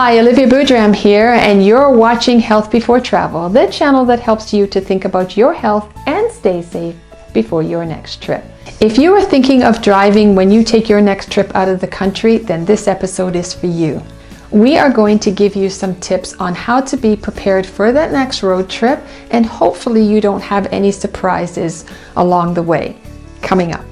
Hi, Olivia Boudram here, and you're watching Health Before Travel, the channel that helps you to think about your health and stay safe before your next trip. If you are thinking of driving when you take your next trip out of the country, then this episode is for you. We are going to give you some tips on how to be prepared for that next road trip, and hopefully you don't have any surprises along the way. Coming up.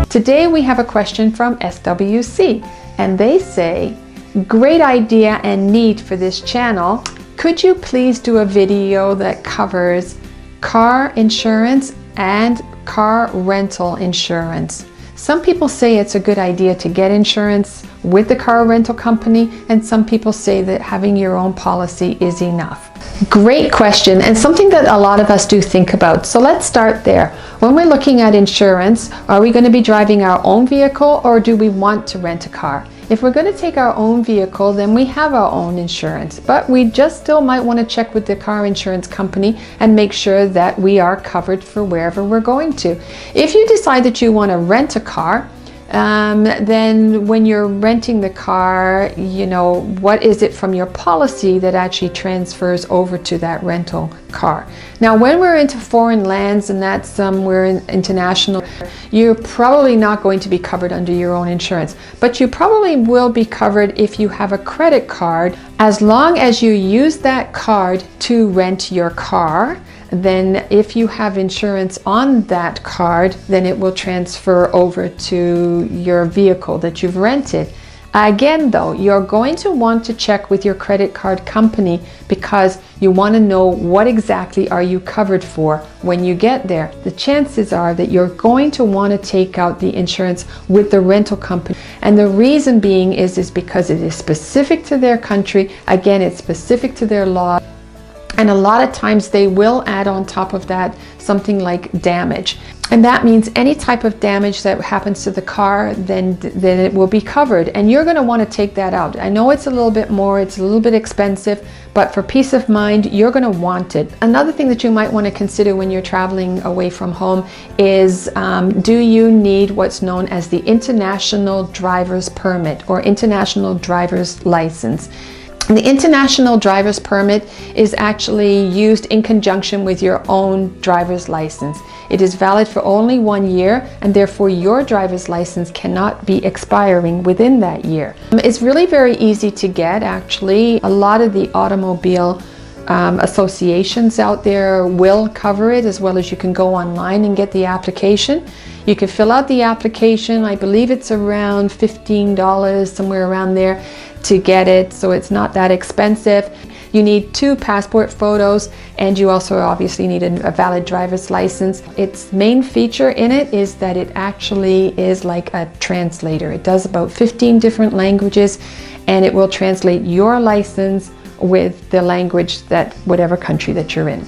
Today we have a question from SWC, and they say, great idea and need for this channel. Could you please do a video that covers car insurance and car rental insurance? Some people say it's a good idea to get insurance with the car rental company, and some people say that having your own policy is enough. Great question, and something that a lot of us do think about. So let's start there. When we're looking at insurance, are we going to be driving our own vehicle, or do we want to rent a car? If we're going to take our own vehicle, then we have our own insurance, but we just still might want to check with the car insurance company and make sure that we are covered for wherever we're going to. If you decide that you want to rent a car, then when you're renting the car, you know, what is it from your policy that actually transfers over to that rental car? Now, when we're into foreign lands and that's somewhere international, you're probably not going to be covered under your own insurance, but you probably will be covered if you have a credit card. As long as you use that card to rent your car, then if you have insurance on that card, then it will transfer over to your vehicle that you've rented. Again though, you're going to want to check with your credit card company because you want to know what exactly are you covered for when you get there. The chances are that you're going to want to take out the insurance with the rental company. And the reason being is because it is specific to their country. Again, it's specific to their law. And a lot of times they will add on top of that something like damage. And that means any type of damage that happens to the car, then it will be covered. And you're going to want to take that out. I know it's a little bit more, it's a little bit expensive, but for peace of mind, you're going to want it. Another thing that you might want to consider when you're traveling away from home is, do you need what's known as the International Driver's Permit or International Driver's License? The International Driver's Permit is actually used in conjunction with your own driver's license. It is valid for only 1 year, and therefore your driver's license cannot be expiring within that year. It's really very easy to get, actually. A lot of the automobile associations out there will cover it, as well as you can go online and get the application. You can fill out the application. I believe it's around $15, somewhere around there, to get it, so it's not that expensive. You need 2 passport photos, and you also obviously need a valid driver's license. Its main feature in it is that it actually is like a translator. It does about 15 different languages, and it will translate your license with the language that whatever country that you're in.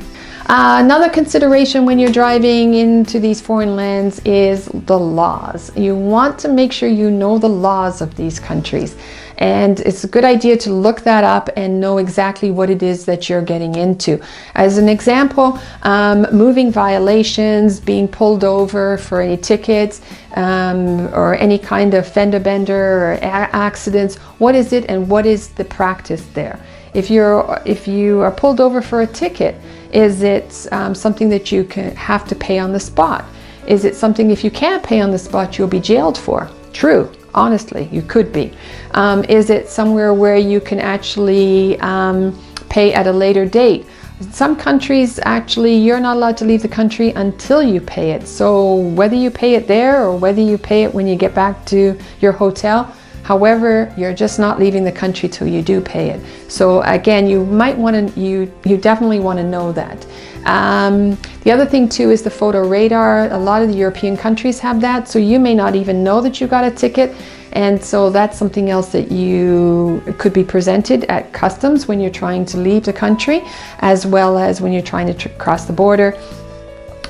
Another consideration when you're driving into these foreign lands is the laws. You want to make sure you know the laws of these countries. And it's a good idea to look that up and know exactly what it is that you're getting into. As an example, moving violations, being pulled over for any tickets, or any kind of fender bender or accidents. What is it and what is the practice there? If you are pulled over for a ticket, is it something that you have to pay on the spot? Is it something if you can't pay on the spot you'll be jailed for? True. Honestly, you could be. Is it somewhere where you can actually pay at a later date? Some countries, actually, you're not allowed to leave the country until you pay it. So whether you pay it there or whether you pay it when you get back to your hotel, however, you're just not leaving the country till you do pay it. So again, you might want to, you definitely want to know that. The other thing too is the photo radar. A lot of the European countries have that, so you may not even know that you got a ticket. And so that's something else that you could be presented at customs when you're trying to leave the country, as well as when you're trying to cross the border.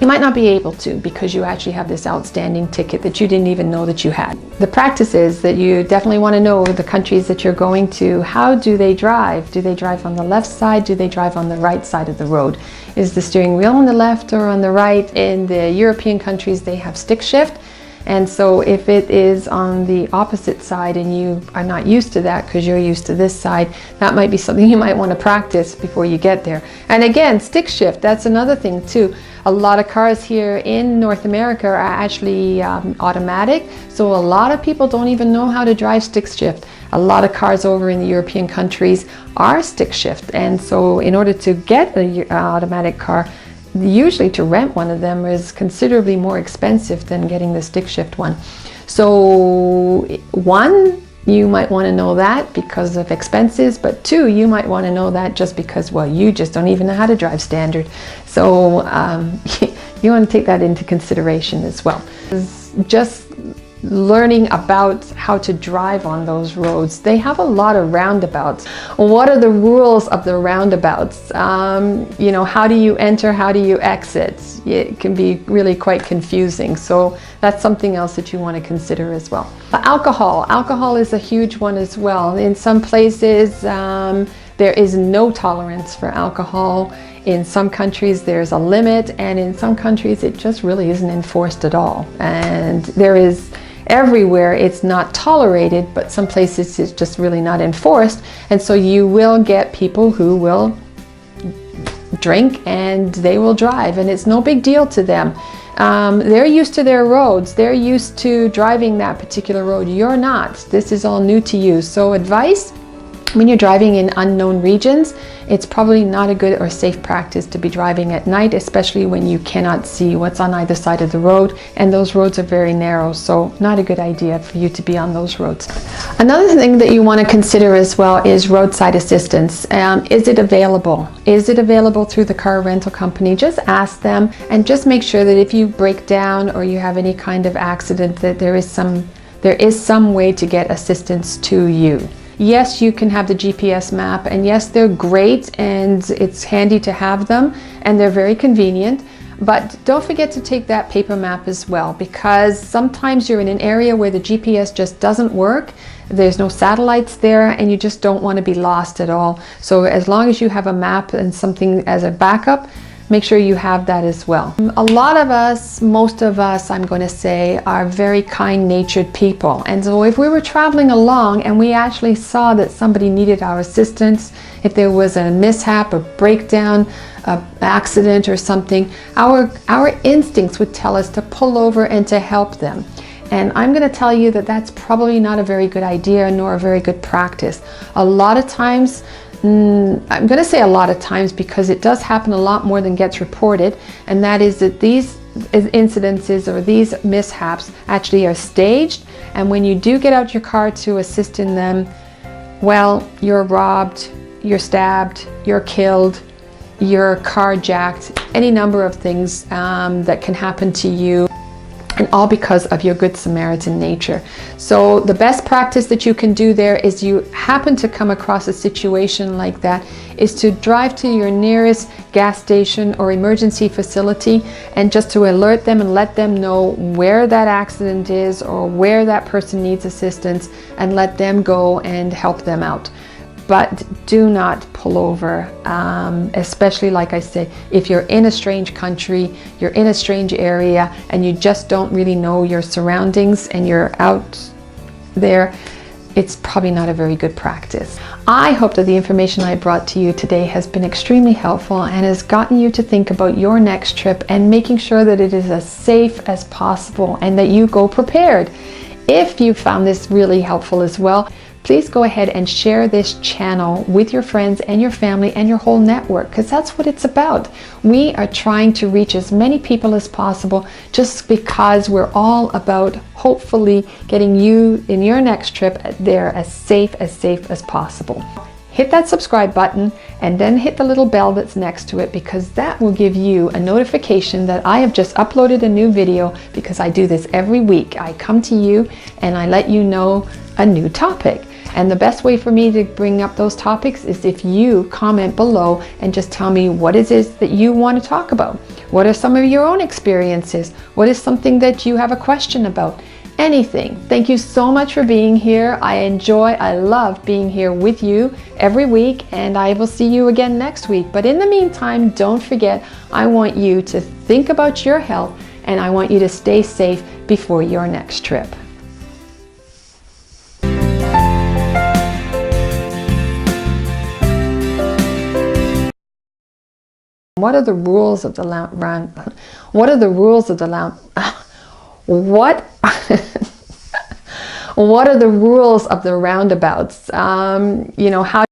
You might not be able to because you actually have this outstanding ticket that you didn't even know that you had. The practice is that you definitely want to know the countries that you're going to. How do they drive? Do they drive on the left side? Do they drive on the right side of the road? Is the steering wheel on the left or on the right? In the European countries, they have stick shift. And so if it is on the opposite side and you are not used to that because you're used to this side, that might be something you might want to practice before you get there. And again, stick shift, that's another thing too. A lot of cars here in North America are actually automatic, so a lot of people don't even know how to drive stick shift. A lot of cars over in the European countries are stick shift, and so in order to get an automatic car, usually to rent one of them is considerably more expensive than getting the stick shift one. So one, you might want to know that because of expenses, but two, you might want to know that just because, well, you just don't even know how to drive standard. So you want to take that into consideration as well. Just learning about how to drive on those roads. They have a lot of roundabouts. What are the rules of the roundabouts? You know, how do you enter? How do you exit? It can be really quite confusing. So that's something else that you want to consider as well. Alcohol. Alcohol is a huge one as well. In some places, there is no tolerance for alcohol. In some countries there's a limit, and in some countries it just really isn't enforced at all. And there is everywhere it's not tolerated, but some places it's just really not enforced. And so you will get people who will drink and they will drive, and it's no big deal to them. They're used to their roads. They're used to driving that particular road. You're not. This is all new to you. So advice, when you're driving in unknown regions, it's probably not a good or safe practice to be driving at night, especially when you cannot see what's on either side of the road, and those roads are very narrow, so not a good idea for you to be on those roads. Another thing that you want to consider as well is roadside assistance. Is it available? Is it available through the car rental company? Just ask them, and just make sure that if you break down or you have any kind of accident, that there is some way to get assistance to you. Yes, you can have the GPS map, and yes, they're great and it's handy to have them and they're very convenient, but don't forget to take that paper map as well, because sometimes you're in an area where the GPS just doesn't work. There's no satellites there and you just don't want to be lost at all. So as long as you have a map and something as a backup, make sure you have that as well. A lot of us, most of us, I'm going to say, are very kind-natured people. And so if we were traveling along and we actually saw that somebody needed our assistance, if there was a mishap, a breakdown, an accident or something, our instincts would tell us to pull over and to help them. And I'm going to tell you that that's probably not a very good idea nor a very good practice. A lot of times, I'm going to say a lot of times because it does happen a lot more than gets reported, and that is that these incidences or these mishaps actually are staged, and when you do get out your car to assist in them, well, you're robbed, you're stabbed, you're killed, you're carjacked, any number of things that can happen to you. And all because of your Good Samaritan nature. So the best practice that you can do there is, you happen to come across a situation like that, is to drive to your nearest gas station or emergency facility and just to alert them and let them know where that accident is or where that person needs assistance, and let them go and help them out. But do not pull over, especially, like I say, if you're in a strange country, you're in a strange area, and you just don't really know your surroundings and you're out there, it's probably not a very good practice. I hope that the information I brought to you today has been extremely helpful and has gotten you to think about your next trip and making sure that it is as safe as possible and that you go prepared. If you found this really helpful as well, please go ahead and share this channel with your friends and your family and your whole network, because that's what it's about. We are trying to reach as many people as possible, just because we're all about hopefully getting you in your next trip there as safe as possible. Hit that subscribe button and then hit the little bell that's next to it, because that will give you a notification that I have just uploaded a new video, because I do this every week. I come to you and I let you know a new topic. And the best way for me to bring up those topics is if you comment below and just tell me what it is that you want to talk about. What are some of your own experiences? What is something that you have a question about? Anything. Thank you so much for being here. I love being here with you every week, and I will see you again next week. But in the meantime, don't forget, I want you to think about your health, and I want you to stay safe before your next trip. What are the rules of the What are the rules of the What are the rules of the roundabouts? You know, how